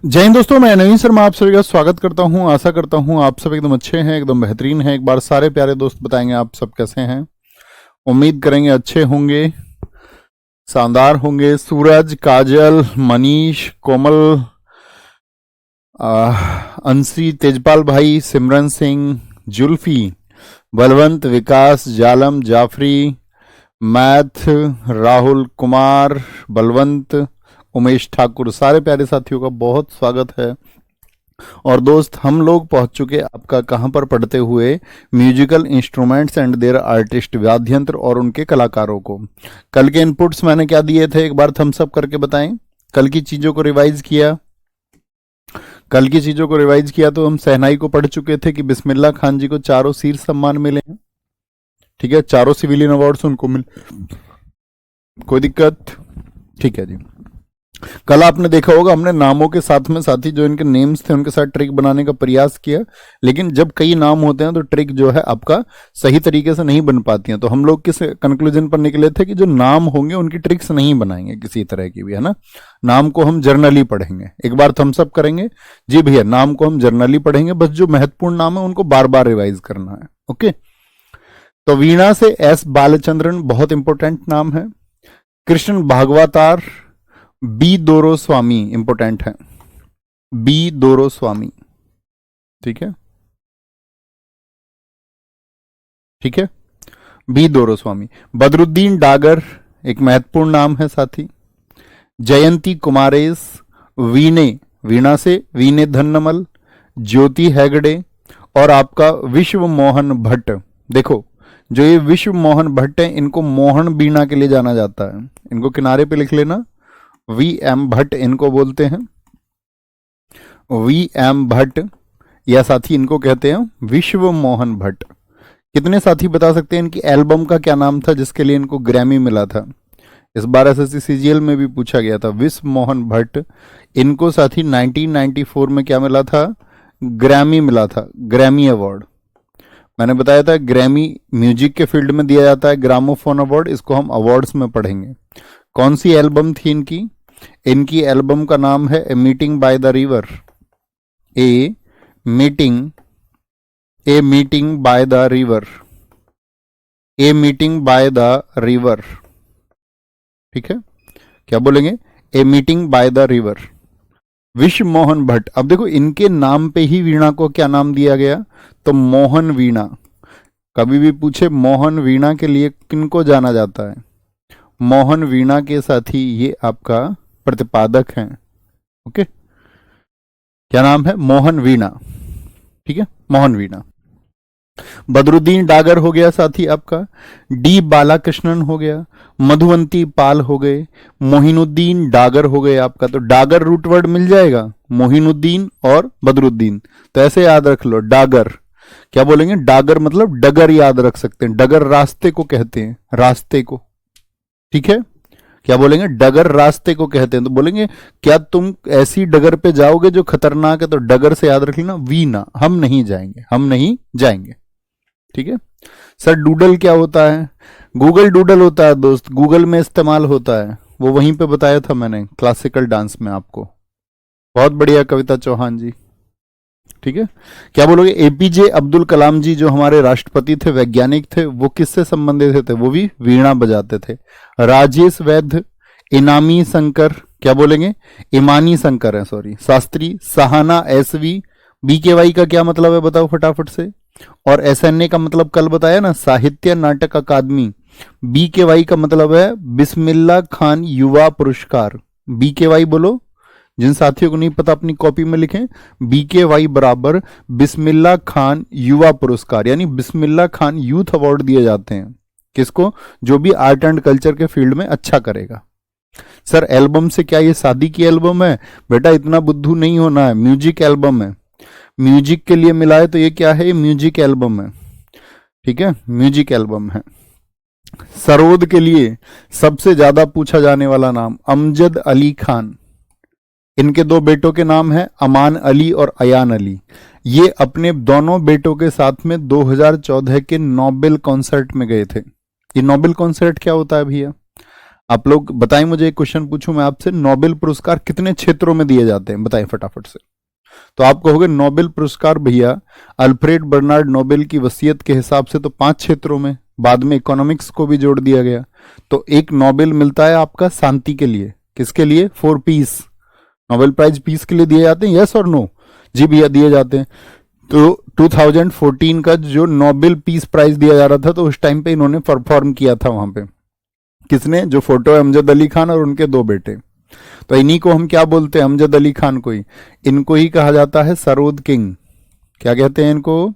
जय हिंद दोस्तों, मैं नवीन शर्मा आप सभी का स्वागत करता हूं। आशा करता हूं आप सब एकदम अच्छे हैं, एकदम बेहतरीन हैं। एक बार सारे प्यारे दोस्त बताएंगे आप सब कैसे हैं। उम्मीद करेंगे अच्छे होंगे, शानदार होंगे। सूरज, काजल, मनीष, कोमल, अंशी, तेजपाल भाई, सिमरन सिंह, जुल्फी, बलवंत, विकास, जालम, जाफरी, मैथ, राहुल कुमार, बलवंत, उमेश ठाकुर, सारे प्यारे साथियों का बहुत स्वागत है। और दोस्त, हम लोग पहुंच चुके आपका कहां पर पढ़ते हुए musical instruments and their artist, वाद्य यंत्र और उनके कलाकारों को। कल के इनपुट्स मैंने क्या दिए थे, एक बार थम्स अप करके बताएं। कल की चीजों को रिवाइज किया। कल की चीजों को रिवाइज किया तो हम शहनाई को पढ़ चुके थे कि बिस्मिल्लाह खान जी को 4 शीर्ष सम्मान मिले हैं। ठीक है, 4 सिविलियन अवार्ड्स उनको मिले। कोई दिक्कत? ठीक है जी। कल आपने देखा होगा हमने नामों के साथ में साथ ही जो इनके नेम्स थे उनके साथ ट्रिक बनाने का प्रयास किया, लेकिन जब कई नाम होते हैं तो ट्रिक जो है आपका सही तरीके से नहीं बन पाती है। तो हम लोग किस कंक्लूजन पर निकले थे कि जो नाम होंगे उनकी ट्रिक्स नहीं बनाएंगे किसी तरह की भी, है ना। नाम को हम जर्नली पढ़ेंगे। एक बार थम्स अप करेंगे जी भैया, नाम को हम जर्नली पढ़ेंगे, बस जो महत्वपूर्ण नाम है उनको बार बार रिवाइज करना है। ओके, तो वीणा से एस बालचंद्रन बहुत इंपॉर्टेंट नाम है। कृष्ण भागवतार बी दोरो स्वामी इंपोर्टेंट है। बी दोरो स्वामी, ठीक है, ठीक है, बी दोरो स्वामी। बदरुद्दीन डागर एक महत्वपूर्ण नाम है साथी। जयंती कुमारेश, वीणे, वीणा से वीणे धन्नमल, ज्योति हैगड़े और आपका विश्व मोहन भट्ट। देखो, जो ये विश्व मोहन भट्ट है इनको मोहन वीणा के लिए जाना जाता है। इनको किनारे पे लिख लेना, वी एम भट्ट इनको बोलते हैं, वी एम भट्ट, या साथी इनको कहते हैं विश्व मोहन भट्ट। कितने साथी बता सकते हैं इनकी एल्बम का क्या नाम था जिसके लिए इनको ग्रैमी मिला था? इस बार एसएससी सीजीएल में भी पूछा गया था। विश्व मोहन भट्ट, इनको साथी 1994 में क्या मिला था? ग्रैमी मिला था, ग्रैमी अवार्ड। मैंने बताया था ग्रैमी म्यूजिक के फील्ड में दिया जाता है, ग्रामोफोन अवार्ड, इसको हम अवार्ड्स में पढ़ेंगे। कौन सी एल्बम थी इनकी? इनकी एल्बम का नाम है a meeting by the river. A meeting by the river, a meeting by the river, ठीक है। क्या बोलेंगे? A meeting by the river. Vishwa Mohan Bhatt, अब देखो इनके नाम पे ही वीणा को क्या नाम दिया गया? तो मोहन वीणा। कभी भी पूछे मोहन वीणा के लिए किनको जाना जाता है? मोहन वीणा के साथ ही ये आपका प्रतिपादक हैं। ओके, क्या नाम है? मोहन वीणा, ठीक है, मोहन वीणा। बदरुद्दीन डागर हो गया साथी आपका, डी बालाकृष्णन हो गया, मधुवंती पाल हो गए, मोहिनुद्दीन डागर हो गए आपका। तो डागर रूट वर्ड मिल जाएगा, मोहिनुद्दीन और बदरुद्दीन। तो ऐसे याद रख लो, डागर। क्या बोलेंगे? डागर मतलब डगर याद रख सकते हैं। डगर रास्ते को कहते हैं, रास्ते को, ठीक है। क्या बोलेंगे? डगर रास्ते को कहते हैं। तो बोलेंगे क्या तुम ऐसी डगर पे जाओगे जो खतरनाक है? तो डगर से याद रख लेना, वीना, हम नहीं जाएंगे, हम नहीं जाएंगे, ठीक है। सर डूडल क्या होता है? गूगल डूडल होता है दोस्त, गूगल में इस्तेमाल होता है, वो वहीं पे बताया था मैंने क्लासिकल डांस में आपको। बहुत बढ़िया कविता चौहान जी, ठीक है। क्या बोलोगे? एपीजे अब्दुल कलाम जी जो हमारे राष्ट्रपति थे, वैज्ञानिक थे, वो किससे संबंधित थे? वो भी वीणा बजाते थे। राजेश वैद्य, इनामी शंकर, क्या बोलेंगे? इमानी शंकर है, सॉरी, शास्त्री। सहाना एसवी, बीकेवाई का क्या मतलब है बताओ फटाफट से। और एसएनए का मतलब कल बताया ना, साहित्य नाटक अकादमी। बीकेवाई का मतलब है बिस्मिल्लाह खान युवा पुरस्कार। बीकेवाई बोलो, जिन साथियों को नहीं पता अपनी कॉपी में लिखें, बीकेवाई बराबर बिस्मिल्लाह खान युवा पुरस्कार, यानी बिस्मिल्लाह खान यूथ अवार्ड दिए जाते हैं। किसको? जो भी आर्ट एंड कल्चर के फील्ड में अच्छा करेगा। सर एल्बम से क्या ये शादी की एल्बम है? बेटा इतना बुद्धू नहीं होना है, म्यूजिक एल्बम है। म्यूजिक के लिए मिला है तो ये क्या है? ये म्यूजिक एल्बम है, ठीक है, म्यूजिक एल्बम है। सरोद के लिए सबसे ज्यादा पूछा जाने वाला नाम अमजद अली खान। इनके 2 बेटों के नाम हैं अमान अली और अयान अली। ये अपने दोनों बेटों के साथ में 2014 के नोबेल कॉन्सर्ट में गए थे। ये नोबेल कॉन्सर्ट क्या होता है भैया? आप लोग बताएं मुझे, एक क्वेश्चन पूछूं मैं आपसे, नोबेल पुरस्कार कितने क्षेत्रों में दिए जाते हैं, बताएं फटाफट से। तो आप कहोगे नोबेल पुरस्कार भैया अल्फ्रेड बर्नार्ड नोबेल की वसीयत के हिसाब से तो 5 क्षेत्रों में, बाद में इकोनॉमिक्स को भी जोड़ दिया गया। तो एक नोबेल मिलता है आपका शांति के लिए, किसके लिए, for peace. Nobel prize peace के लिए दिए जाते हैं, यस और नो? जी भैया दिए जाते हैं। तो 2014 का जो नोबेल पीस प्राइज दिया जा रहा था, तो उस टाइम पे इन्होंने परफॉर्म किया था वहां पे। किसने? जो फोटो है अमजद अली खान और उनके 2 बेटे। तो इन्हीं को हम क्या बोलते हैं, अमजद अली खान को ही, इनको ही कहा जाता है सरोद किंग। क्या कहते हैं इनको?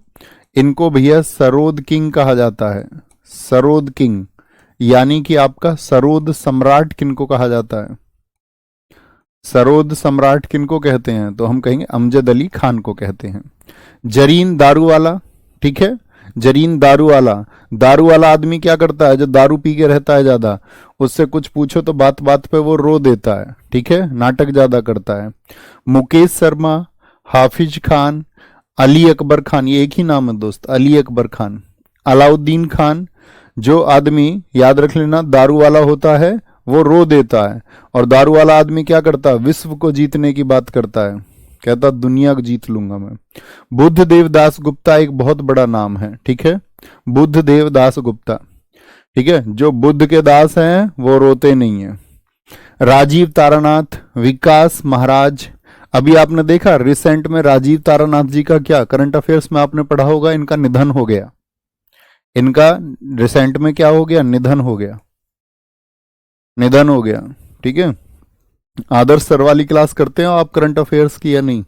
इनको भैया सरोद किंग कहा जाता है, सरोद किंग। यानी कि आपका सरोद सम्राट किनको कहा जाता है? सरोद सम्राट किनको कहते हैं? तो हम कहेंगे अमजद अली खान को कहते हैं। जरीन दारू वाला, ठीक है, जरीन दारू वाला आदमी क्या करता है? जो दारू पी के रहता है ज्यादा, उससे कुछ पूछो तो बात बात पे वो रो देता है, ठीक है, नाटक ज्यादा करता है। मुकेश शर्मा, हाफिज खान, अली अकबर खान, ये एक ही नाम है दोस्त, अली अकबर खान। अलाउद्दीन खान, जो आदमी याद रख लेना दारू वाला होता है वो रो देता है, और दारू वाला आदमी क्या करता है? विश्व को जीतने की बात करता है, कहता दुनिया को जीत लूंगा मैं। बुद्ध देवदास गुप्ता एक बहुत बड़ा नाम है, ठीक है, बुद्ध देवदास गुप्ता, ठीक है, जो बुद्ध के दास हैं वो रोते नहीं है। राजीव तारानाथ, विकास महाराज, अभी आपने देखा रिसेंट में राजीव तारानाथ जी का क्या करंट अफेयर्स में आपने पढ़ा होगा, इनका निधन हो गया। इनका रिसेंट में क्या हो गया? निधन हो गया, निधन हो गया, ठीक है। आदर्श सर वाली क्लास करते हैं आप करंट अफेयर्स की या नहीं?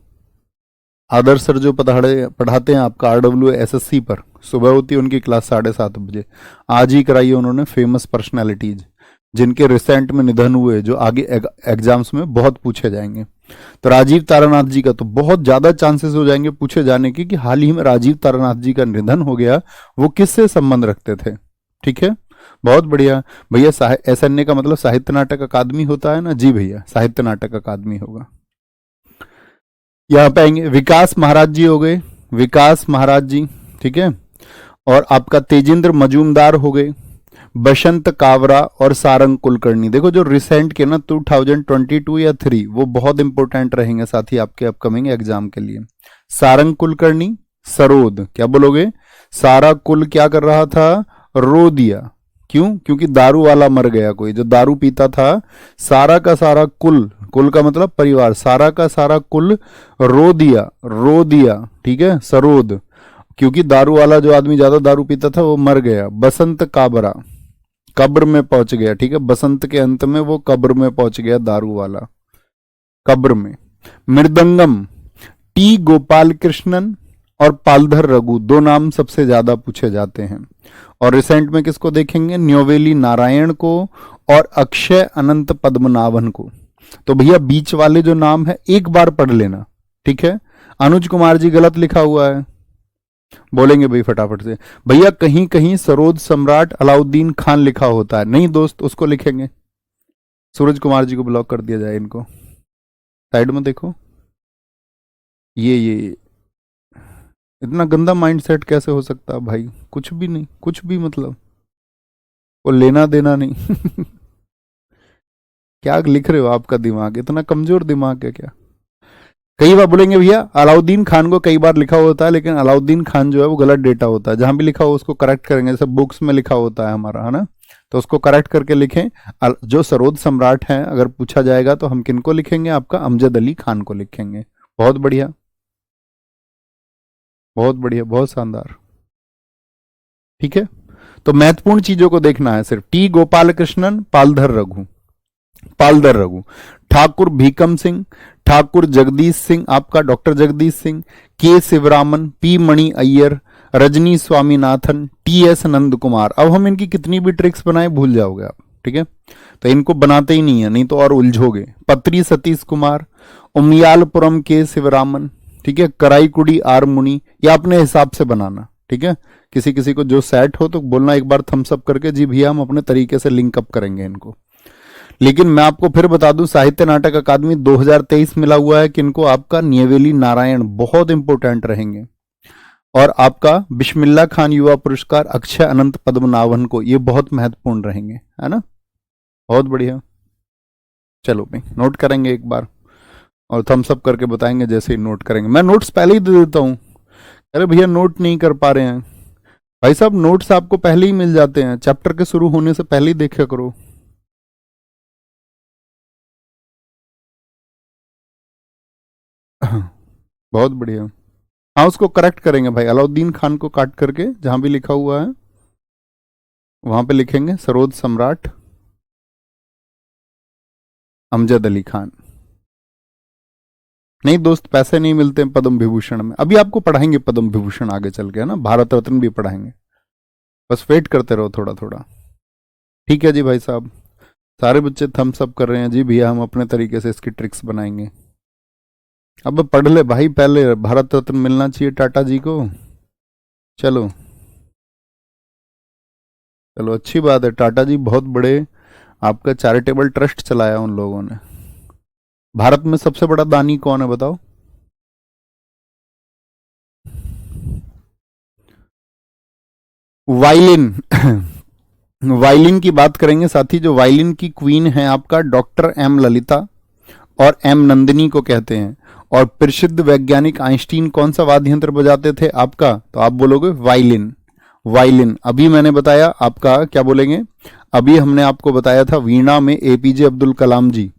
आदर्श सर जो पढ़ाते हैं आपका RWSSC पर, सुबह होती है उनकी क्लास 7:30 बजे। आज ही कराई है उन्होंने, फेमस पर्सनालिटीज जिनके रिसेंट में निधन हुए, जो आगे एग्जाम्स में बहुत पूछे जाएंगे। तो राजीव तारानाथ जी का तो बहुत ज्यादा चांसेस हो जाएंगे पूछे जाने की कि हाल ही में राजीव तारानाथ जी का निधन हो गया, वो किससे संबंध रखते थे, ठीक है, बहुत बढ़िया। भैया SNA का मतलब साहित्य नाटक अकादमी होता है ना? जी भैया, साहित्य नाटक अकादमी होगा। यहां पे आएंगे विकास महाराज जी हो गए, विकास महाराज जी, ठीक है, और आपका तेजेंद्र मजूमदार हो गए, बसंत कावरा और सारंग कुलकर्णी। देखो जो रिसेंट के ना 2022 या 3 वो बहुत इंपॉर्टेंट रहेंगे साथी आपके अपकमिंग एग्जाम के लिए। सारंग कुलकर्णी, सरोद, क्या बोलोगे? सारा कुल क्या कर रहा था? रो दिया। क्यों? क्योंकि दारू वाला मर गया, कोई जो दारू पीता था, सारा का सारा कुल, कुल का मतलब परिवार, सारा का सारा कुल रो दिया, रो दिया, ठीक है, सरोद, क्योंकि दारू वाला जो आदमी ज्यादा दारू पीता था वो मर गया। बसंत काबरा, कब्र में पहुंच गया, ठीक है, बसंत के अंत में वो कब्र में पहुंच गया दारू वाला, कब्र में। मृदंगम, टी गोपाल कृष्णन और पालधर रघु, 2 नाम सबसे ज्यादा पूछे जाते हैं। और रिसेंट में किसको देखेंगे? न्योवेली नारायण को और अक्षय अनंत पद्मनाभन को। तो भैया बीच वाले जो नाम है एक बार पढ़ लेना, ठीक है। अनुज कुमार जी गलत लिखा हुआ है, बोलेंगे भाई फटाफट से, भैया कहीं कहीं सरोद सम्राट अलाउद्दीन खान लिखा होता है, नहीं दोस्त उसको लिखेंगे। सूरज कुमार जी को ब्लॉक कर दिया जाए, इनको साइड में देखो। ये इतना गंदा माइंडसेट कैसे हो सकता है भाई? कुछ भी नहीं, कुछ भी मतलब वो लेना देना नहीं। क्या लिख रहे हो? आपका दिमाग इतना कमजोर दिमाग है क्या? कई बार बोलेंगे भैया अलाउद्दीन खान को कई बार लिखा होता है, लेकिन अलाउद्दीन खान जो है वो गलत डेटा होता है, जहां भी लिखा हो उसको करेक्ट करेंगे, जैसे बुक्स में लिखा होता है हमारा, है ना, तो उसको करेक्ट करके लिखें। जो सरोद सम्राट हैं अगर पूछा जाएगा तो हम किनको लिखेंगे? आपका अमजद अली खान को लिखेंगे। बहुत बढ़िया, बहुत बढ़िया, बहुत शानदार, ठीक है। तो महत्वपूर्ण चीजों को देखना है सिर्फ। टी गोपाल कृष्णन, पालधर रघु, पालधर रघु, ठाकुर भीकम सिंह, ठाकुर जगदीश सिंह, आपका डॉक्टर जगदीश सिंह, के शिवरामन, पी मणि अय्यर, रजनी स्वामीनाथन, TS नंद कुमार। अब हम इनकी कितनी भी ट्रिक्स बनाए भूल जाओगे आप, ठीक है, तो इनको बनाते ही नहीं है, नहीं तो और उलझोगे। पत्री सतीश कुमार, उमियालपुरम के शिवरामन, ठीक है, कराईकुड़ी आर मुनि, या अपने हिसाब से बनाना, ठीक है। किसी किसी को जो सेट हो तो बोलना एक बार थम्स अप करके, जी भैया हम अपने तरीके से लिंक अप करेंगे इनको। लेकिन मैं आपको फिर बता दूं, साहित्य नाटक अकादमी 2023 मिला हुआ है किनको? आपका न्योवेली नारायण, बहुत इंपॉर्टेंट रहेंगे। और आपका बिस्मिल्लाह खान युवा पुरस्कार अक्षय अनंत पद्मनाभन को, ये बहुत महत्वपूर्ण रहेंगे, है ना, बहुत बढ़िया। चलो भाई नोट करेंगे एक बार और थम्स अप करके बताएंगे जैसे ही नोट करेंगे। मैं नोट्स पहले ही दे देता हूँ। अरे भैया नोट नहीं कर पा रहे हैं भाई साहब, नोट्स आपको पहले ही मिल जाते हैं, चैप्टर के शुरू होने से पहले ही देखा करो। बहुत बढ़िया। हाँ उसको करेक्ट करेंगे भाई, अलाउद्दीन खान को काट करके जहां भी लिखा हुआ है वहां पे लिखेंगे सरोद सम्राट अमजद अली खान। नहीं दोस्त, पैसे नहीं मिलते हैं पद्म विभूषण में। अभी आपको पढ़ाएंगे पद्म विभूषण आगे चल के, है ना, भारत रत्न भी पढ़ाएंगे। बस वेट करते रहो थोड़ा थोड़ा। ठीक है जी भाई साहब, सारे बच्चे थम्स अप कर रहे हैं जी। भैया हम अपने तरीके से इसकी ट्रिक्स बनाएंगे। अब पढ़ ले भाई, पहले भारत रत्न मिलना चाहिए टाटा जी को। चलो चलो, अच्छी बात है। टाटा जी बहुत बड़े, आपका चैरिटेबल ट्रस्ट चलाया उन लोगों ने। भारत में सबसे बड़ा दानी कौन है बताओ? वायलिन। वायलिन की बात करेंगे साथी। जो वायलिन की क्वीन है आपका डॉक्टर एम ललिता और एम नंदिनी को कहते हैं। और प्रसिद्ध वैज्ञानिक आइंस्टीन कौन सा वाद्य यंत्र बजाते थे आपका? तो आप बोलोगे वायलिन। वायलिन। अभी मैंने बताया आपका, क्या बोलेंगे, अभी हमने आपको बताया था वीणा में एपीजे अब्दुल कलाम जी।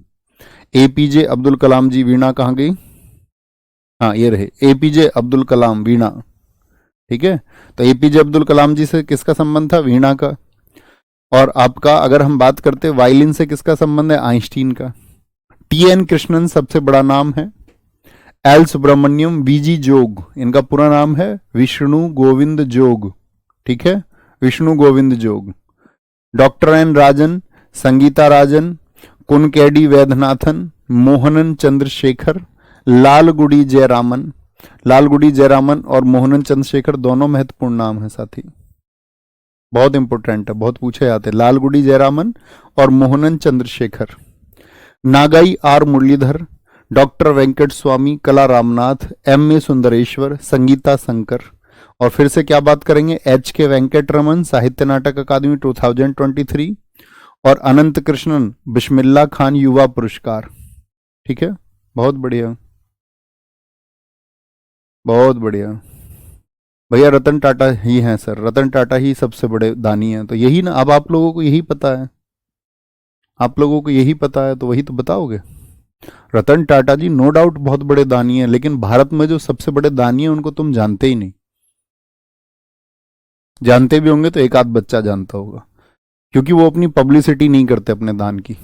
एपीजे अब्दुल कलाम जी, वीणा कहाँ गई? हाँ ये रहे एपीजे अब्दुल कलाम, वीणा। ठीक है, तो एपीजे अब्दुल कलाम जी से किसका संबंध था? वीणा का। और आपका अगर हम बात करते वायलिन से किसका संबंध है? आइंस्टीन का। टी एन कृष्णन सबसे बड़ा नाम है। एल सुब्रमण्यम वीजी जोग, इनका पूरा नाम है विष्णु गोविंद जोग। ठीक है, विष्णु गोविंद जोग। डॉक्टर एन राजन, संगीता राजन, कुनकेडी वैद्यनाथन, मोहनन चंद्रशेखर, लालगुडी जयरामन। लालगुडी जयरामन और मोहनन चंद्रशेखर दोनों महत्वपूर्ण नाम है साथी, बहुत इंपॉर्टेंट है, बहुत पूछे जाते हैं। लालगुडी जयरामन और मोहनन चंद्रशेखर। नागाई आर मुरलीधर, डॉक्टर वेंकट स्वामी, कला रामनाथ, एम ए सुंदरेश्वर, संगीता शंकर। और फिर से क्या बात करेंगे? एच के वेंकट रमन, साहित्य नाटक अकादमी 2023। और अनंत कृष्णन बिस्मिल्ला खान युवा पुरस्कार। ठीक है, बहुत बढ़िया, बहुत बढ़िया। भैया रतन टाटा ही हैं सर, रतन टाटा ही सबसे बड़े दानी हैं। तो यही ना, अब आप लोगों को यही पता है, आप लोगों को यही पता है तो वही तो बताओगे। रतन टाटा जी नो डाउट बहुत बड़े दानी हैं, लेकिन भारत में जो सबसे बड़े दानी हैं उनको तुम जानते ही नहीं। जानते भी होंगे तो एक आध बच्चा जानता होगा, क्योंकि वो अपनी पब्लिसिटी नहीं करते अपने दान की।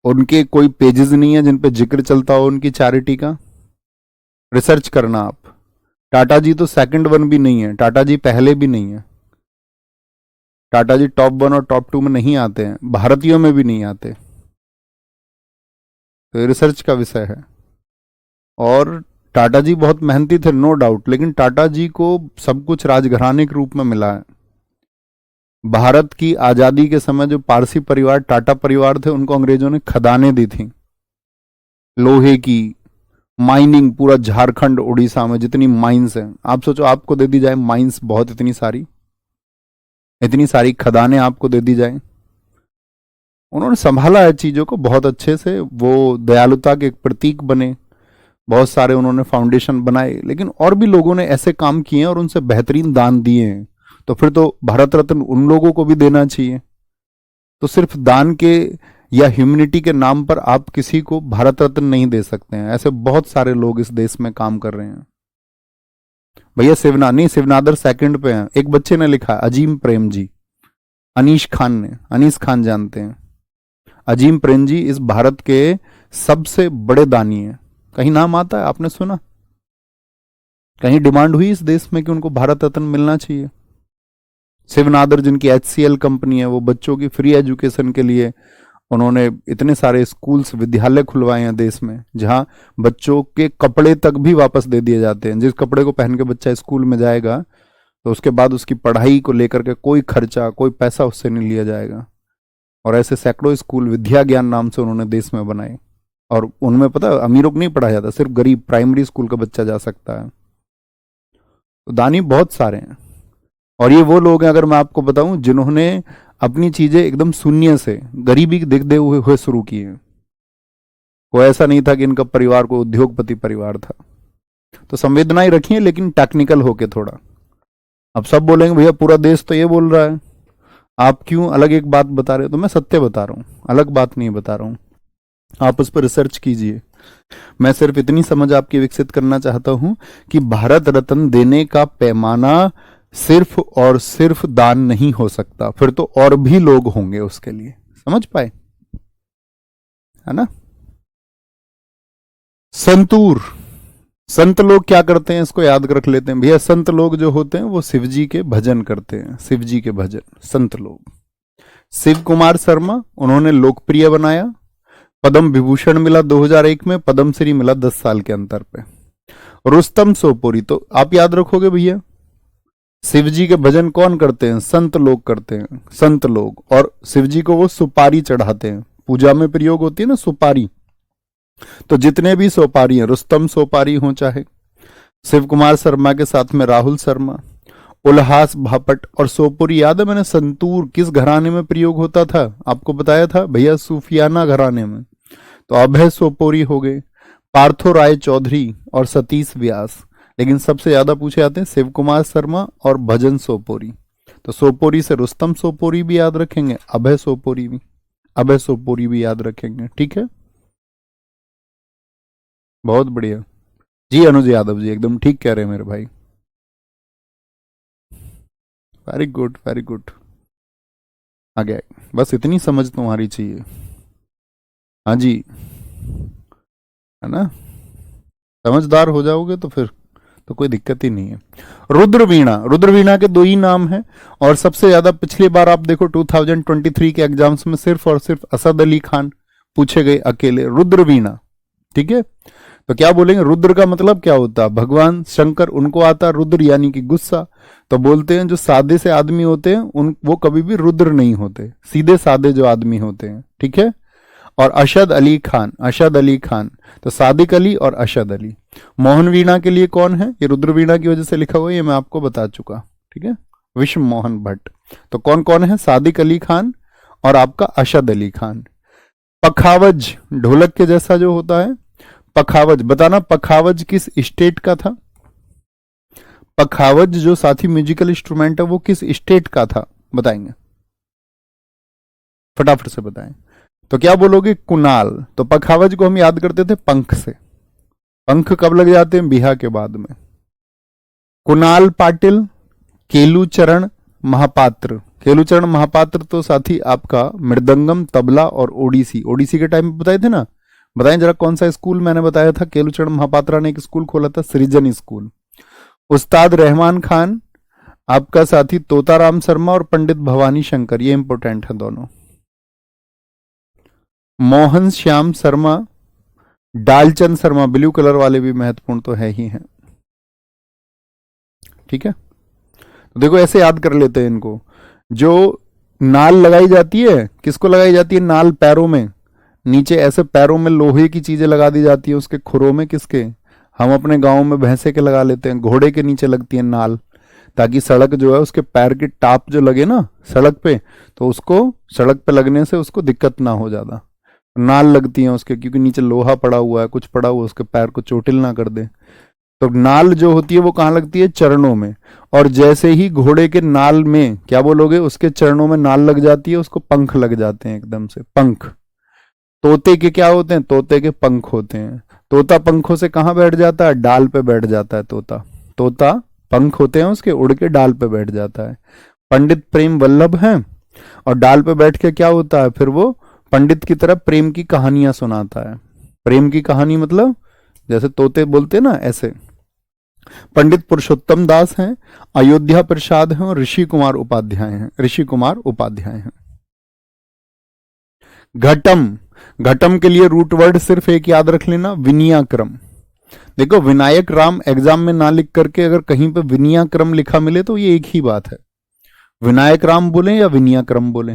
उनके कोई पेजेस नहीं है जिन पे जिक्र चलता हो उनकी चैरिटी का। रिसर्च करना आप। टाटा जी तो सेकंड वन भी नहीं है, टाटा जी पहले भी नहीं है। टाटा जी टॉप वन और टॉप टू में नहीं आते हैं, भारतीयों में भी नहीं आते। तो रिसर्च का विषय है। और टाटा जी बहुत मेहनती थे नो डाउट, लेकिन टाटा जी को सब कुछ राजघराने के रूप में मिला है। भारत की आजादी के समय जो पारसी परिवार टाटा परिवार थे उनको अंग्रेजों ने खदानें दी थी, लोहे की माइनिंग। पूरा झारखंड उड़ीसा में जितनी माइंस हैं, आप सोचो आपको दे दी जाए माइंस बहुत, इतनी सारी खदानें आपको दे दी जाए। उन्होंने संभाला है चीजों को बहुत अच्छे से, वो दयालुता के एक प्रतीक बने। बहुत सारे उन्होंने फाउंडेशन बनाए, लेकिन और भी लोगों ने ऐसे काम किए हैं और उनसे बेहतरीन दान दिए हैं। तो फिर तो भारत रत्न उन लोगों को भी देना चाहिए। तो सिर्फ दान के या ह्यूमैनिटी के नाम पर आप किसी को भारत रत्न नहीं दे सकते हैं। ऐसे बहुत सारे लोग इस देश में काम कर रहे हैं। भैया शिवनादर सेकंड पे हैं। एक बच्चे ने लिखा अजीम प्रेम जी, अनीश खान ने, अनीस खान जानते हैं? अजीम प्रेम जी इस भारत के सबसे बड़े दानी हैं। कहीं नाम आता है, आपने सुना? कहीं डिमांड हुई इस देश में कि उनको भारत रत्न मिलना चाहिए? शिवनादर जिनकी HCL कंपनी है, वो बच्चों की फ्री एजुकेशन के लिए उन्होंने इतने सारे स्कूल्स, विद्यालय खुलवाए हैं देश में, जहां बच्चों के कपड़े तक भी वापस दे दिए जाते हैं। जिस कपड़े को पहन के बच्चा स्कूल में जाएगा तो उसके बाद उसकी पढ़ाई को लेकर के कोई खर्चा, कोई पैसा उससे नहीं लिया जाएगा। और ऐसे सैकड़ों स्कूल विद्या ज्ञान नाम से उन्होंने देश में बनाए। और उनमें पता है अमीरों को नहीं पढ़ाया जाता, सिर्फ गरीब प्राइमरी स्कूल का बच्चा जा सकता है। तो दानी बहुत सारे हैं। और ये वो लोग हैं, अगर मैं आपको बताऊं, जिन्होंने अपनी चीजें एकदम शून्य से गरीबी देखते हुए शुरू किए। कोई ऐसा नहीं था कि इनका परिवार को उद्योगपति परिवार था। तो संवेदनाएं रखिए, लेकिन टेक्निकल होके थोड़ा। अब सब बोलेंगे भैया पूरा देश तो ये बोल रहा है, आप क्यों अलग एक बात बता रहे हो? तो मैं सत्य बता रहा हूं, अलग बात नहीं बता रहा हूं। आप उस पर रिसर्च कीजिए। मैं सिर्फ इतनी समझ आपकी विकसित करना चाहता हूं कि भारत रत्न देने का पैमाना सिर्फ और सिर्फ दान नहीं हो सकता, फिर तो और भी लोग होंगे उसके लिए। समझ पाए? है ना? संतूर, संत लोग क्या करते हैं इसको याद रख लेते हैं भैया। संत लोग जो होते हैं वो शिव जी के भजन करते हैं, शिव जी के भजन। संत लोग, शिव कुमार शर्मा, उन्होंने लोकप्रिय बनाया। पद्म विभूषण मिला 2001 में, पद्म श्री मिला 10 साल के अंतर पे। रुस्तम सोपोरी, तो आप याद रखोगे भैया शिव जी के भजन कौन करते हैं? संत लोग करते हैं, संत लोग। और शिव जी को वो सुपारी चढ़ाते हैं, पूजा में प्रयोग होती है ना सुपारी। तो जितने भी सोपारी हैं, रुस्तम सोपारी हो चाहे शिव कुमार शर्मा के साथ में राहुल शर्मा, उल्हास भापट और सोपुरी। याद है मैंने संतूर किस घराने में प्रयोग होता था आपको बताया था भैया? सूफियाना घराने में। तो अभय सोपोरी हो गए, पार्थो राय चौधरी और सतीश व्यास। लेकिन सबसे ज्यादा पूछे जाते हैं शिव कुमार शर्मा और भजन सोपोरी। तो सोपोरी से रुस्तम सोपोरी भी याद रखेंगे, अभय सोपोरी भी याद रखेंगे। ठीक है, बहुत बढ़िया जी। अनुज यादव जी एकदम ठीक कह रहे हैं मेरे भाई, वेरी गुड वेरी गुड। आगे बस इतनी समझ तुम्हारी चाहिए। हाँ जी, है ना? समझदार हो जाओगे तो फिर तो कोई दिक्कत ही नहीं है। रुद्रवीणा, रुद्रवीणा के 2 ही नाम हैं। और सबसे ज्यादा पिछली बार आप देखो 2023 के एग्जाम्स में सिर्फ और सिर्फ असद अली खान पूछे गए अकेले, रुद्रवीणा। ठीक है, तो क्या बोलेंगे? रुद्र का मतलब क्या होता है? भगवान शंकर, उनको आता रुद्र यानी कि गुस्सा। तो बोलते हैं जो सादे से आदमी होते हैं उन वो कभी भी रुद्र नहीं होते, सीधे सादे जो आदमी होते हैं। ठीक है, और अशद अली खान, अशद अली खान, तो सादिक अली और अशद अली। मोहन वीणा के लिए कौन है? ये रुद्र वीणा की वजह से लिखा हुआ है, ये मैं आपको बता चुका। ठीक है, विश्व मोहन भट्ट। तो कौन कौन है? सादिक अली खान और आपका अशद अली खान। पखावज, ढोलक के जैसा जो होता है, पखावज। बताना पखावज किस स्टेट का था? पखावज जो साथी म्यूजिकल इंस्ट्रूमेंट है वो किस स्टेट का था? बताएंगे, फटाफट से बताएं। तो क्या बोलोगे? कुनाल। तो पखावज को हम याद करते थे पंख से। पंख कब लग जाते हैं? बिहा के बाद में। कुनाल पाटिल, केलूचरण महापात्र। केलूचरण महापात्र तो साथी आपका मृदंगम, तबला और ओडिसी। ओडिसी के टाइम पे बताए थे ना? बताएं जरा कौन सा स्कूल मैंने बताया था? केलूचरण महापात्रा ने एक स्कूल खोला था, सृजन स्कूल। उस्ताद रहमान खान, आपका साथी तोताराम शर्मा और पंडित भवानी शंकर, ये इंपॉर्टेंट है दोनों। मोहन श्याम शर्मा, डालचंद शर्मा, ब्लू कलर वाले भी महत्वपूर्ण तो है ही हैं। ठीक है, तो देखो ऐसे याद कर लेते हैं इनको। जो नाल लगाई जाती है, किसको लगाई जाती है? नाल पैरों में, नीचे ऐसे पैरों में लोहे की चीजें लगा दी जाती है, उसके खुरों में किसके? हम अपने गांव में भैंसे के लगा लेते हैं, घोड़े के नीचे लगती है नाल, ताकि सड़क जो है उसके पैर की टाप जो लगे ना सड़क पे, तो उसको सड़क पे लगने से उसको दिक्कत ना हो ज्यादा। नाल लगती है उसके, क्योंकि नीचे लोहा पड़ा हुआ है, कुछ पड़ा हुआ है, उसके पैर को चोटिल ना कर दे। तो नाल जो होती है वो कहाँ लगती है? चरणों में। और जैसे ही घोड़े के नाल में, क्या बोलोगे, उसके चरणों में नाल लग जाती है, उसको पंख लग जाते हैं एकदम से, पंख। तोते के क्या होते हैं? तोते के पंख होते हैं। तोता पंखों से कहाँ बैठ जाता है? डाल पे बैठ जाता है तोता। तोता पंख होते हैं उसके, उड़ के डाल पे बैठ जाता है। पंडित प्रेम वल्लभ हैं, और डाल पे बैठ के क्या होता है? फिर वो पंडित की तरफ प्रेम की कहानियां सुनाता है। प्रेम की कहानी मतलब जैसे तोते बोलते हैं ना, ऐसे। पंडित पुरुषोत्तम दास हैं, अयोध्या प्रसाद हैं और ऋषि कुमार उपाध्याय हैं, ऋषि कुमार उपाध्याय हैं। घटम, घटम के लिए रूट वर्ड सिर्फ एक याद रख लेना, विनयाक्रम। देखो विनायक राम एग्जाम में ना लिख करके अगर कहीं पे विनयाक्रम लिखा मिले तो ये एक ही बात है, विनायक राम बोले या विनयाक्रम बोले।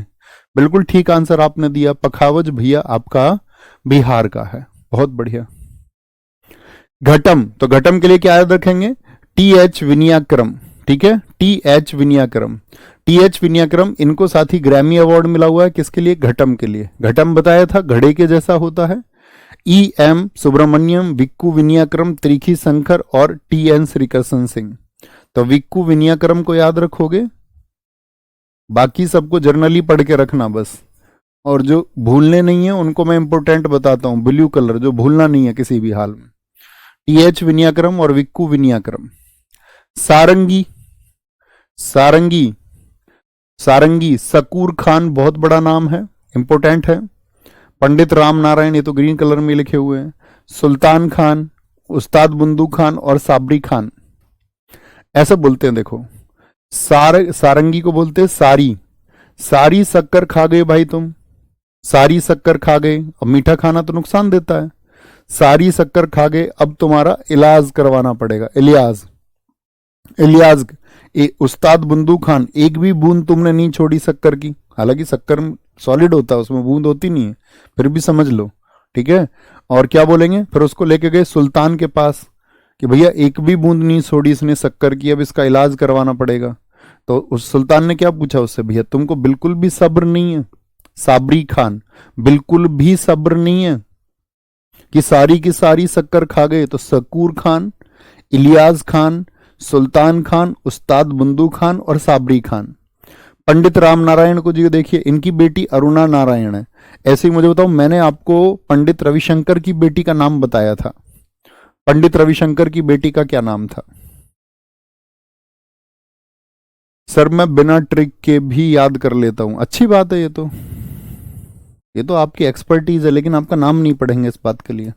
बिल्कुल ठीक आंसर आपने दिया। पखावज भैया आपका बिहार का है, बहुत बढ़िया। घटम, तो घटम के लिए क्या याद रखेंगे? TH विनयाक्रम। ठीक है, TH विनयाक्रम। टीएच विनयाक्रम, इनको साथ ही ग्रैमी अवार्ड मिला हुआ है, किसके लिए? घटम के लिए। घटम बताया था घड़े के जैसा होता है। ई एम सुब्रमण्यम, विक्कू विनयाक्रम, त्रिखी शंकर और टी एन श्रीकृष्ण सिंह। तो विक्कू विनयाक्रम को याद रखोगे, बाकी सबको जर्नली पढ़ के रखना बस, और जो भूलने नहीं है उनको मैं इंपोर्टेंट बताता हूं, ब्लू कलर, जो भूलना नहीं है किसी भी हाल में। टीएच विनयाक्रम और विक्कू विनयाक्रम। सारंगी, सारंगी, सारंगी सकूर खान, बहुत बड़ा नाम है, इंपोर्टेंट है। पंडित राम नारायण, ये तो ग्रीन कलर में लिखे हुए हैं। सुल्तान खान, उस्ताद बुंदू खान और साबरी खान, ऐसा बोलते हैं। देखो सारंगी को बोलते हैं सारी। सारी शक्कर खा गए भाई तुम, सारी शक्कर खा गए। अब मीठा खाना तो नुकसान देता है, सारी शक्कर खा गए, अब तुम्हारा इलाज करवाना पड़ेगा। इलियाज, इलियाज। उस्ताद बुंदू खान, एक भी बूंद तुमने नहीं छोड़ी शक्कर की, हालांकि शक्कर सॉलिड होता है, उसमें बूंद होती नहीं है, फिर भी समझ लो, ठीक है। और क्या बोलेंगे, फिर उसको लेके गए सुल्तान के पास कि भैया एक भी बूंद नहीं छोड़ी इसने शक्कर की, अब इसका इलाज करवाना पड़ेगा। तो उस सुल्तान ने क्या पूछा उससे, भैया तुमको बिल्कुल भी सब्र नहीं है? साबरी खान, बिल्कुल भी सब्र नहीं है कि सारी की सारी शक्कर खा गए? तो सकूर खान, इलियास खान, सुल्तान खान, उस्ताद बुंदू खान और साबरी खान। पंडित राम नारायण को जी देखिए, इनकी बेटी अरुणा नारायण है। ऐसे ही मुझे बताओ, मैंने आपको पंडित रविशंकर की बेटी का नाम बताया था, पंडित रविशंकर की बेटी का क्या नाम था? सर मैं बिना ट्रिक के भी याद कर लेता हूं। अच्छी बात है, ये तो आपकी एक्सपर्टीज है, लेकिन आपका नाम नहीं पढ़ेंगे इस बात के लिए,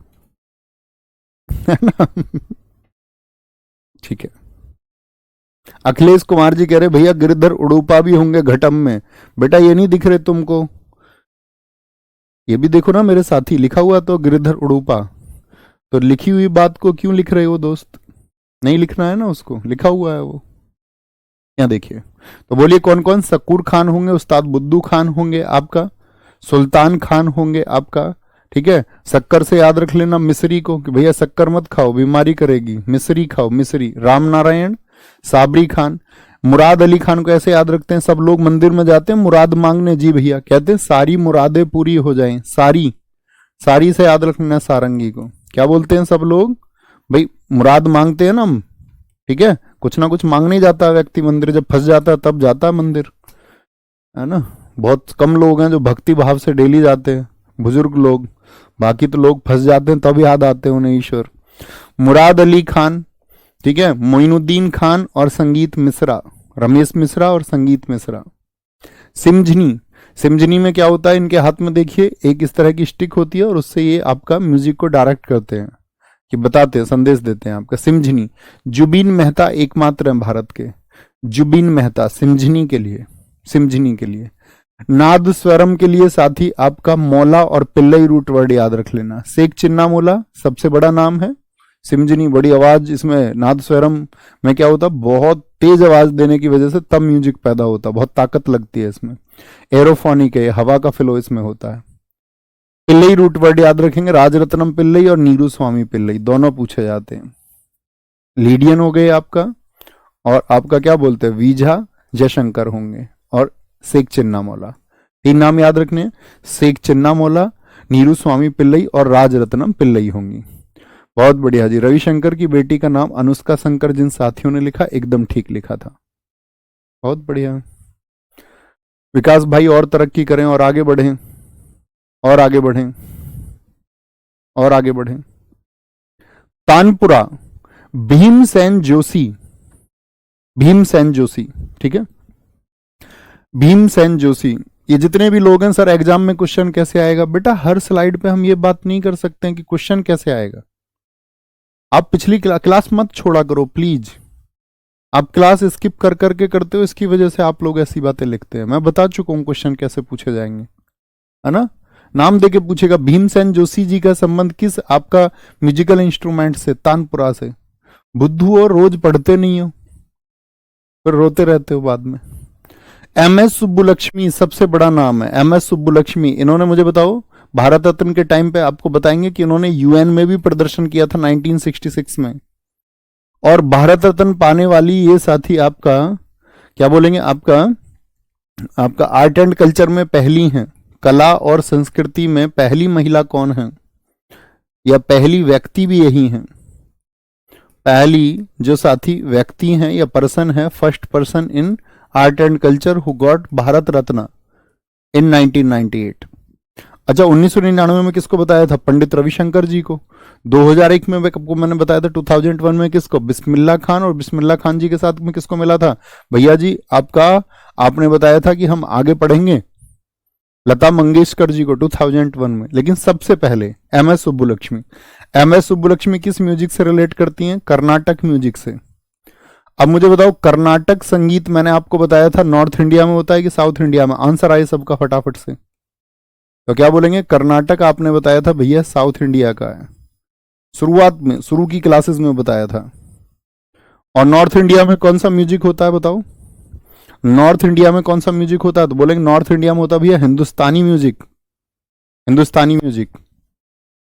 है ना? ठीक है। अखिलेश कुमार जी कह रहे भैया गिरधर उड़ूपा भी होंगे घटम में। बेटा ये नहीं दिख रहे तुमको, ये भी देखो ना मेरे साथी, लिखा हुआ तो गिरधर उड़ूपा। तो लिखी हुई बात को क्यों लिख रहे हो दोस्त? नहीं लिखना है ना उसको, लिखा हुआ है वो, यहाँ देखिए। तो बोलिए कौन कौन? सकूर खान होंगे, उस्ताद बुद्दू खान होंगे आपका, सुल्तान खान होंगे आपका, ठीक है। शक्कर से याद रख लेना मिश्री को कि भैया शक्कर मत खाओ बीमारी करेगी, मिश्री खाओ, मिश्री। राम नारायण, साबरी खान। मुराद अली खान को ऐसे याद रखते हैं, सब लोग मंदिर में जाते हैं मुराद मांगने, जी भैया कहते हैं सारी मुरादें पूरी हो जाएं, सारी, सारी से याद रखना सारंगी को। क्या बोलते हैं सब लोग? भाई मुराद मांगते हैं ना हम, ठीक है, कुछ ना कुछ मांगने ही जाता है व्यक्ति मंदिर, जब फंस जाता है तब जाता है मंदिर, है ना। बहुत कम लोग हैं जो भक्ति भाव से डेली जाते हैं, बुजुर्ग लोग, बाकी तो लोग फंस जाते हैं तब याद आते हैं उन्हें ईश्वर। मुराद अली खान, ठीक है, मोइनुद्दीन खान और संगीत मिश्रा, रमेश मिश्रा और संगीत मिश्रा। सिमझनी, सिमझनी में क्या होता है, इनके हाथ में देखिए एक इस तरह की स्टिक होती है और उससे ये आपका म्यूजिक को डायरेक्ट करते हैं, कि बताते हैं, संदेश देते हैं आपका। सिमझनी। जुबीन मेहता एकमात्र हैं भारत के, जुबीन मेहता सिमझनी के लिए, सिमझनी के लिए। नाद स्वरम के लिए साथी आपका मौला और पिल्लई रूट वर्ड याद रख लेना। शेख चिन्ना मोला सबसे बड़ा नाम है, सिमझनी बड़ी आवाज, इसमें नाद स्वरम में क्या होता, बहुत तेज आवाज देने की वजह से तब म्यूजिक पैदा होता, बहुत ताकत लगती है इसमें। एरोफोनिक है, हवा का फ्लो इसमें होता है। पिल्लई रूट वर्ड याद रखेंगे, राजरत्नम पिल्लई और नीरू स्वामी पिल्लई, दोनों पूछे जाते हैं। लीडियन हो गए आपका, और आपका क्या बोलते हैं, वीझा जयशंकर होंगे, और शेख चिन्ना मौला। तीन नाम याद रखने, शेख चिन्ना मौला, नीरू स्वामी पिल्लई और राजरत्नम पिल्लई होंगी। बहुत बढ़िया जी। रविशंकर की बेटी का नाम अनुष्का शंकर, जिन साथियों ने लिखा एकदम ठीक लिखा था, बहुत बढ़िया। विकास भाई और तरक्की करें और आगे बढ़ें, और आगे बढ़ें, और आगे बढ़ें। तानपुरा, भीमसेन जोशी, भीमसेन जोशी, ठीक है, भीमसेन जोशी। ये जितने भी लोग हैं, सर एग्जाम में क्वेश्चन कैसे आएगा? बेटा हर स्लाइड पे हम ये बात नहीं कर सकते हैं कि क्वेश्चन कैसे आएगा। आप पिछली क्लास मत छोड़ा करो प्लीज, आप क्लास स्किप कर करके करते हो, इसकी वजह से आप लोग ऐसी बातें लिखते हैं। मैं बता चुका हूं क्वेश्चन कैसे पूछे जाएंगे, है ना। नाम देके पूछेगा, भीमसेन जोशी जी का संबंध किस आपका म्यूजिकल इंस्ट्रूमेंट से? तानपुरा से। बुद्धू और रोज पढ़ते नहीं हो, फिर रोते रहते हो बाद में। एम एस सुब्बुलक्ष्मी सबसे बड़ा नाम है, एम एस सुब्बुलक्ष्मी। इन्होंने मुझे बताओ भारत रत्न के टाइम पे आपको बताएंगे कि इन्होंने यूएन में भी प्रदर्शन किया था 1966 में। और भारत रत्न पाने वाली ये साथी आपका क्या बोलेंगे, आपका आपका आर्ट एंड कल्चर में पहली हैं, कला और संस्कृति में पहली महिला कौन है, या पहली व्यक्ति भी यही है। पहली जो साथी व्यक्ति हैं या पर्सन है, first person in art and culture who got Bharat Ratna in 1998। अच्छा, 1999 में किसको बताया था, पंडित रविशंकर जी को। 2001 में आपको मैंने बताया था 2001 में किसको, बिस्मिल्ला खान, और बिस्मिल्ला खान जी के साथ में किसको मिला था, भैया जी आपका, आपने बताया था कि हम आगे पढ़ेंगे, लता मंगेशकर जी को 2001 में। लेकिन सबसे पहले एम एस सुब्बुलक्ष्मी। एम एस सुब्बुलक्ष्मी किस म्यूजिक से रिलेट करती हैं, कर्नाटक म्यूजिक से। अब मुझे बताओ, कर्नाटक संगीत मैंने आपको बताया था नॉर्थ इंडिया में होता है कि साउथ इंडिया में, आंसर आए सबका फटाफट से, तो क्या बोलेंगे, कर्नाटक आपने बताया था भैया साउथ इंडिया का है, शुरुआत में शुरू की क्लासेस में बताया था। और नॉर्थ इंडिया में कौन सा म्यूजिक होता है बताओ, नॉर्थ इंडिया में कौन सा म्यूजिक होता है, तो बोलेंगे नॉर्थ इंडिया में होता भैया हिंदुस्तानी म्यूजिक, हिंदुस्तानी म्यूजिक।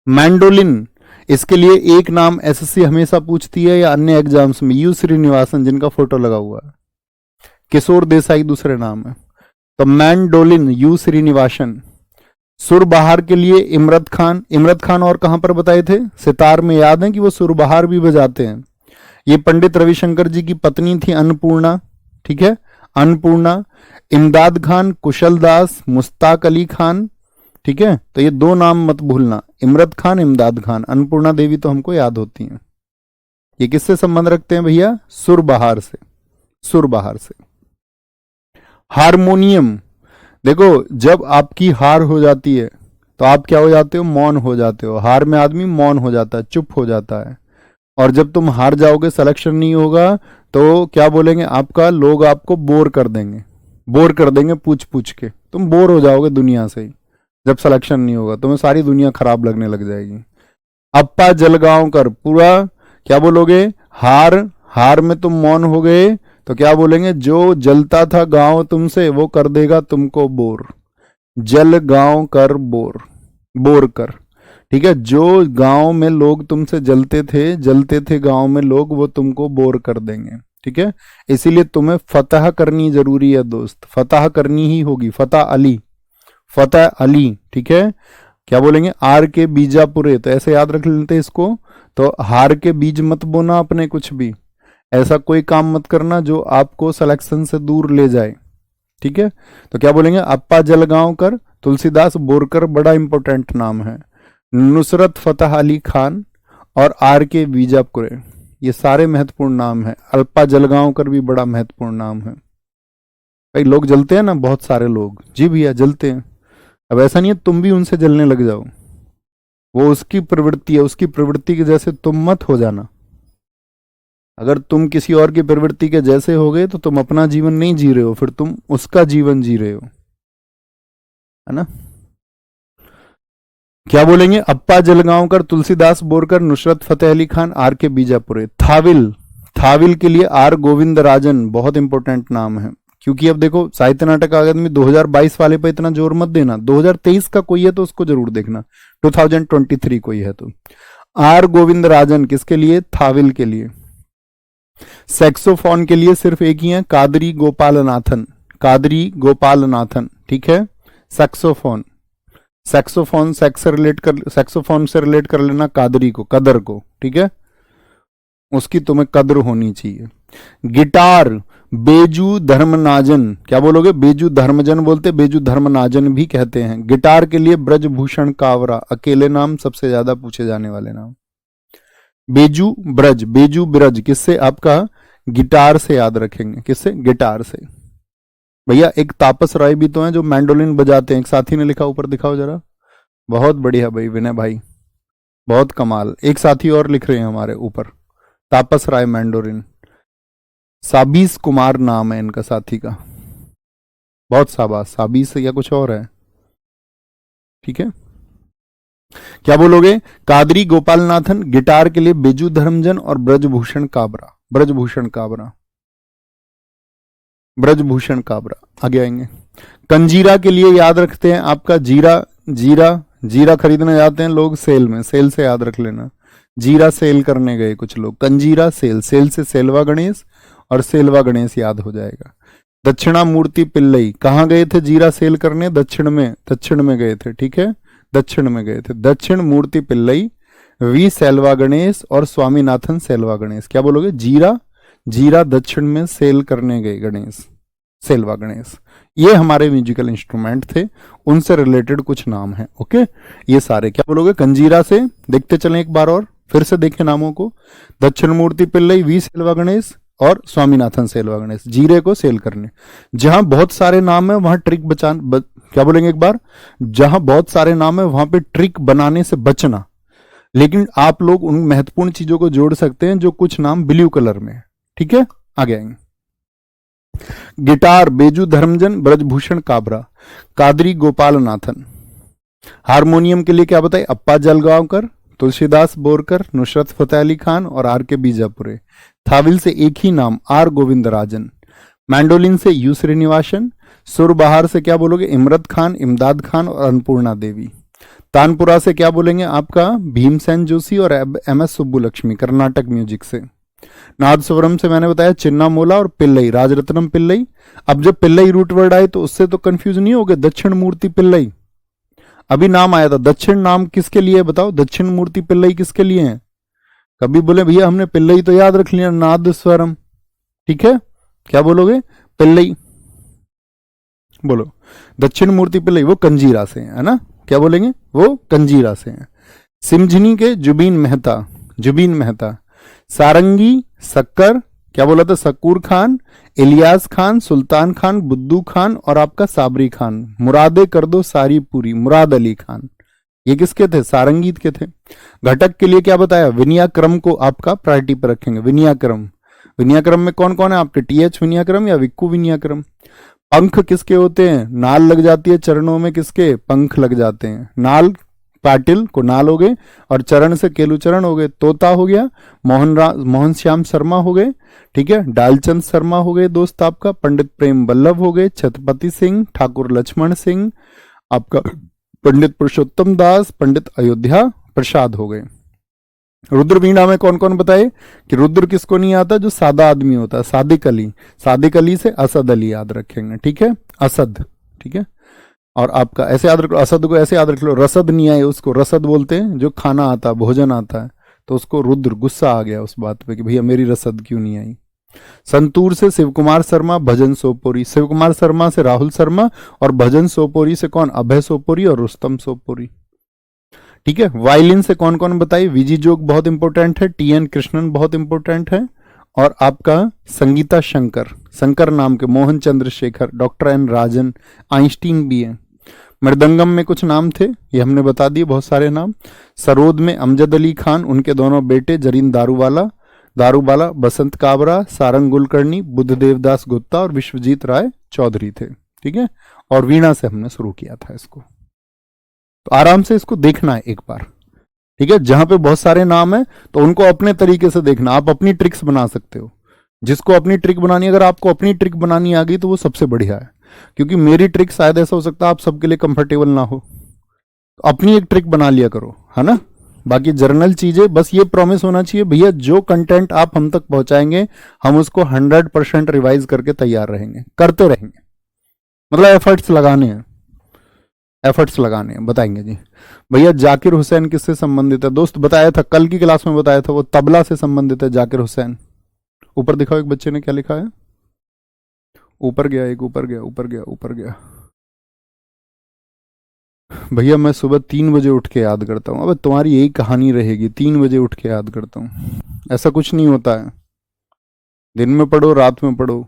मैंडोलिन, इसके लिए एक नाम एसएससी हमेशा पूछती है या अन्य एग्जाम्स में, यू श्रीनिवासन जिनका फोटो लगा हुआ है, किशोर देसाई दूसरे नाम है, तो मैंडोलिन यू श्रीनिवासन। सुरबहार के लिए इमरत खान, इमरत खान और कहां पर बताए थे, सितार में, याद है कि वो सुरबहार भी बजाते हैं। ये पंडित रविशंकर जी की पत्नी थी अन्नपूर्णा, ठीक है, अन्नपूर्णा। इमदाद खान, कुशल दास, मुश्ताक अली खान, ठीक है, तो ये दो नाम मत भूलना, इमरत खान, इमदाद खान। अन्नपूर्णा देवी तो हमको याद होती हैं। ये किससे संबंध रखते हैं भैया, सुरबहार से, सुरबहार से। हारमोनियम, देखो जब आपकी हार हो जाती है तो आप क्या हो जाते हो, मौन हो जाते हो। हार में आदमी मौन हो जाता है, चुप हो जाता है। और जब तुम हार जाओगे, सिलेक्शन नहीं होगा, तो क्या बोलेंगे आपका, लोग आपको बोर कर देंगे, बोर कर देंगे पूछ पूछ के, तुम बोर हो जाओगे दुनिया से ही। जब सिलेक्शन नहीं होगा तुम्हें सारी दुनिया खराब लगने लग जाएगी। अप्पा जलगांवकर, पूरा क्या बोलोगे, हार, हार में तुम मौन हो गए तो क्या बोलेंगे, जो जलता था गांव तुमसे वो कर देगा तुमको बोर। जल गांव कर बोर, बोर कर, ठीक है, जो गांव में लोग तुमसे जलते थे गांव में लोग, वो तुमको बोर कर देंगे, ठीक है। इसीलिए तुम्हें फतह करनी जरूरी है दोस्त, फतह करनी ही होगी। फतह अली, फतह अली, ठीक है। क्या बोलेंगे, आर के बीजापुरे, तो ऐसे याद रख लेते इसको। तो हार के बीज मत बोना अपने, कुछ भी ऐसा कोई काम मत करना जो आपको सिलेक्शन से दूर ले जाए, ठीक है। तो क्या बोलेंगे, अप्पा जलगांवकर, तुलसीदास बोरकर, बड़ा इंपॉर्टेंट नाम है। नुसरत फतेह अली खान और आर के बीजापुरे, ये सारे महत्वपूर्ण नाम है। अल्पा जलगांवकर भी बड़ा महत्वपूर्ण नाम है। भाई लोग जलते हैं ना, बहुत सारे लोग, जी भैया जलते हैं। अब ऐसा नहीं है तुम भी उनसे जलने लग जाओ, वो उसकी प्रवृत्ति है, उसकी प्रवृत्ति के जैसे तुम मत हो जाना। अगर तुम किसी और की प्रवृत्ति के जैसे हो गए तो तुम अपना जीवन नहीं जी रहे हो, फिर तुम उसका जीवन जी रहे हो, है ना। क्या बोलेंगे, अप्पा जलगांवकर, तुलसीदास बोरकर, नुसरत फतेह अली खान, आर के बीजापुरे। थाविल, थाविल के लिए आर गोविंदराजन, बहुत इंपॉर्टेंट नाम है। क्योंकि अब देखो साहित्य नाटक अकादमी 2022 वाले पे इतना जोर मत देना, 2023 का कोई है तो उसको जरूर देखना, 2023 कोई है तो। आर गोविंदराजन किसके लिए, थाविल के लिए। सेक्सोफोन के लिए सिर्फ एक ही है, कादरी गोपालनाथन, कादरी गोपालनाथन, ठीक है। सेक्सोफोन, सेक्सोफोन सेक्सोफोन से रिलेट कर लेना कादरी को, कदर को, ठीक है, उसकी तुम्हें कदर होनी चाहिए। गिटार बेजू धर्मनाजन, क्या बोलोगे, बेजू धर्मजन बोलते, बेजू धर्मनाजन भी कहते हैं। गिटार के लिए ब्रजभूषण कावरा, अकेले नाम सबसे ज्यादा पूछे जाने वाले नाम। बेजू ब्रज, बेजू ब्रज किससे, आपका गिटार से याद रखेंगे, किससे, गिटार से। भैया एक तापस राय भी तो हैं जो मैंडोलिन बजाते हैं, एक साथी ने लिखा, ऊपर दिखाओ जरा, बहुत बढ़िया भाई विनय भाई, बहुत कमाल। एक साथी और लिख रहे हैं हमारे ऊपर, तापस राय मैंडोलिन, साबीस कुमार नाम है इनका साथी का, बहुत शाबाश, साबीस या कुछ और है, ठीक है। क्या बोलोगे, कादरी गोपालनाथन, गिटार के लिए बेजू धर्मजन और ब्रजभूषण काबरा, ब्रजभूषण काबरा, ब्रजभूषण काबरा। आगे आएंगे। कंजीरा के लिए याद रखते हैं आपका जीरा, जीरा, जीरा खरीदने जाते हैं लोग सेल में, सेल से याद रख लेना, जीरा सेल करने गए कुछ लोग, कंजीरा सेल, सेल से सेलवा गणेश और सेलवा गणेश याद हो जाएगा। दक्षिणामूर्ति पिल्लई, कहाँ गए थे जीरा सेल करने? दक्षिण में गए थे, ठीक है, दक्षिण में गए थे। दक्षिण मूर्ति पिल्लई, वी सेल्वा गणेश और स्वामीनाथन सेल्वा गणेश। क्या बोलोगे? जीरा दक्षिण में सेल करने गए गणेश, सेल्वा गणेश। ये हमारे म्यूजिकल इंस्ट्रूमेंट थे, उनसे रिलेटेड कुछ नाम है। ओके, ये सारे क्या बोलोगे? कंजीरा से देखते चलें एक बार और, फिर से देखें नामों को। दक्षिण मूर्ति पिल्लई, वी सेल्वा गणेश और स्वामीनाथन सेल्वा गणेश, जीरे को सेल करने। जहां बहुत सारे नाम है वहां ट्रिक क्या बोलेंगे एक बार? जहां बहुत सारे नाम है वहां पे ट्रिक बनाने से बचना, लेकिन आप लोग उन महत्वपूर्ण चीजों को जोड़ सकते हैं जो कुछ नाम ब्लू कलर में, ठीक है। आगे आएंगे। Guitar Beju Dharmajan Brijbhushan Kabra, Qadri Gopal Nathan. Harmonium के लिए क्या बताए? अप्पा जलगांवकर, तुलसीदास बोरकर, नुसरत फतेह अली खान और आर के बीजापुरे। थाविल से एक ही नाम, आर गोविंदराजन। मैंडोलिन से यू श्रीनिवासन। सुरबहार से क्या बोलोगे? इमरत खान, इमदाद खान और अन्नपूर्णा देवी। तानपुरा से क्या बोलेंगे? आपका भीमसेन जोशी और एम एस सुब्बुलक्ष्मी, कर्नाटक म्यूजिक से। नादस्वरम से मैंने बताया चिन्नामोला और पिल्लई, राजरत्नम पिल्लई। अब जब पिल्लई रूट वर्ड आए तो उससे तो कंफ्यूज नहीं हो गए, दक्षिण मूर्ति पिल्लई अभी नाम आया था। दक्षिण नाम किसके लिए बताओ? दक्षिण मूर्ति पिल्लई किसके लिए है? कभी बोले भैया हमने पिल्लई तो याद रख लिया, नादस्वरम, ठीक है। क्या बोलोगे? पिल्लई बोलो। दक्षिण मूर्ति पिल्लई वो कंजीरा से है ना, क्या बोलेंगे? वो कंजीरा से है। सिमझनी के जुबीन मेहता। सारंगी सक्कर, क्या बोला था? सकूर खान, इलियास खान, सुल्तान खान, बुद्दू खान और आपका साबरी खान। मुरादे कर दो सारी पूरी, मुराद अली खान। ये किसके थे? सारंगीत के थे। घटक के लिए क्या बताया? विनयाक्रम को आपका प्रायोरिटी पर रखेंगे। विनयाक्रम में कौन कौन है आपके? टीएच विनयाक्रम या विक्कू विनयाक्रम। पंख किसके होते हैं? नाल लग जाती है चरणों में, किसके? पंख लग जाते हैं। नाल पाटिल को नाल हो गए और चरण से केलुचरण हो गए। तोता हो गया, मोहन श्याम शर्मा हो गए, ठीक है। डालचंद शर्मा हो गए दोस्त आपका। पंडित प्रेम वल्लभ हो गए। छत्रपति सिंह, ठाकुर लक्ष्मण सिंह, आपका पंडित पुरुषोत्तम दास, पंडित अयोध्या प्रसाद हो गए। रुद्र वीणा में कौन कौन बताए कि रुद्र किसको नहीं आता? जो सादा आदमी होता है, सादिक अली से असद अली याद रखेंगे, ठीक है, असद, ठीक है। और आपका ऐसे याद रख लो, असद को ऐसे याद रख लो, रसद नहीं आए उसको रसद बोलते हैं, जो खाना आता है, भोजन आता है, तो उसको रुद्र, गुस्सा आ गया उस बात पे कि भैया मेरी रसद क्यों नहीं आई। संतूर से शिव कुमार शर्मा, भजन सोपोरी। शिव कुमार शर्मा से राहुल शर्मा और भजन सोपोरी से कौन? अभय सोपोरी और रुस्तम सोपोरी, ठीक है। वायलिन से कौन कौन बताइए? विजी जोग बहुत इंपॉर्टेंट है, टीएन कृष्णन बहुत इंपॉर्टेंट है, और आपका संगीता शंकर नाम के मोहन चंद्रशेखर, डॉक्टर एन राजन, आइंस्टीन भी है। मृदंगम में कुछ नाम थे, ये हमने बता दिए बहुत सारे नाम। सरोद में अमजद अली खान, उनके दोनों बेटे जरीन दारूबाला, बसंत काबरा, सारंग कुलकर्णी, बुद्ध देवदास गुप्ता और विश्वजीत राय चौधरी थे, ठीक है। और वीणा से हमने शुरू किया था इसको, तो आराम से इसको देखना है एक बार, ठीक है। जहां पे बहुत सारे नाम है तो उनको अपने तरीके से देखना, आप अपनी ट्रिक्स बना सकते हो। जिसको अपनी ट्रिक बनानी, अगर आपको अपनी ट्रिक बनानी आ गई तो वो सबसे बढ़िया है, क्योंकि मेरी ट्रिक शायद ऐसा हो सकता है आप सबके लिए कंफर्टेबल ना हो, तो अपनी एक ट्रिक बना लिया करो, है ना। बाकी जर्नल चीजें बस ये प्रॉमिस होना चाहिए भैया, जो कंटेंट आप हम तक पहुंचाएंगे हम उसको 100% रिवाइज करके तैयार रहेंगे, करते रहेंगे, मतलब एफर्ट्स लगाने हैं, बताएंगे जी। भैया जाकिर हुसैन किससे संबंधित है? दोस्त बताया था, कल की क्लास में बताया था, वो तबला से संबंधित है जाकिर हुसैन। ऊपर दिखाओ एक बच्चे ने क्या लिखा है, ऊपर गया। भैया मैं सुबह 3 बजे उठ के याद करता हूँ। अब तुम्हारी यही कहानी रहेगी, 3 बजे उठ के याद करता हूँ, ऐसा कुछ नहीं होता है। दिन में पढ़ो, रात में पढ़ो,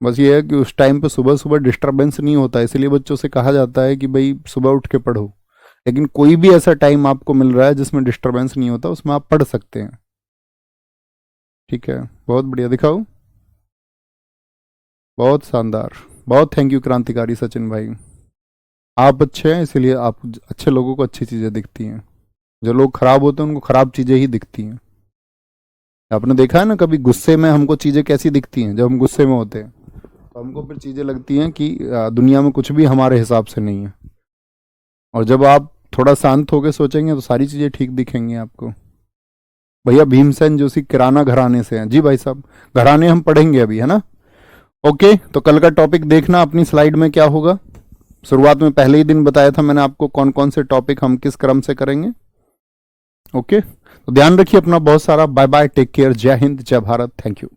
बस ये है कि उस टाइम पे सुबह सुबह डिस्टरबेंस नहीं होता है, इसलिए बच्चों से कहा जाता है कि भाई सुबह उठ के पढ़ो। लेकिन कोई भी ऐसा टाइम आपको मिल रहा है जिसमें डिस्टरबेंस नहीं होता, उसमें आप पढ़ सकते हैं, ठीक है। बहुत बढ़िया, दिखाओ, बहुत शानदार, बहुत थैंक यू क्रांतिकारी सचिन भाई। आप अच्छे हैं इसलिए आप अच्छे लोगों को अच्छी चीज़ें दिखती हैं, जो लोग खराब होते हैं उनको खराब चीज़ें ही दिखती हैं। आपने देखा है ना कभी गुस्से में हमको चीज़ें कैसी दिखती हैं? जब हम गुस्से में होते हैं तो हमको फिर चीज़ें लगती हैं कि दुनिया में कुछ भी हमारे हिसाब से नहीं है, और जब आप थोड़ा शांत होकर सोचेंगे तो सारी चीज़ें ठीक दिखेंगी आपको। भैया भीमसेन जोशी किराना घराने से हैं जी भाई साहब, घराने हम पढ़ेंगे अभी, है ना। ओके, तो कल का टॉपिक देखना अपनी स्लाइड में क्या होगा। शुरुआत में पहले ही दिन बताया था मैंने आपको कौन कौन से टॉपिक हम किस क्रम से करेंगे। ओके, तो ध्यान रखिए अपना बहुत सारा। बाय बाय, टेक केयर, जय हिंद, जय भारत, थैंक यू।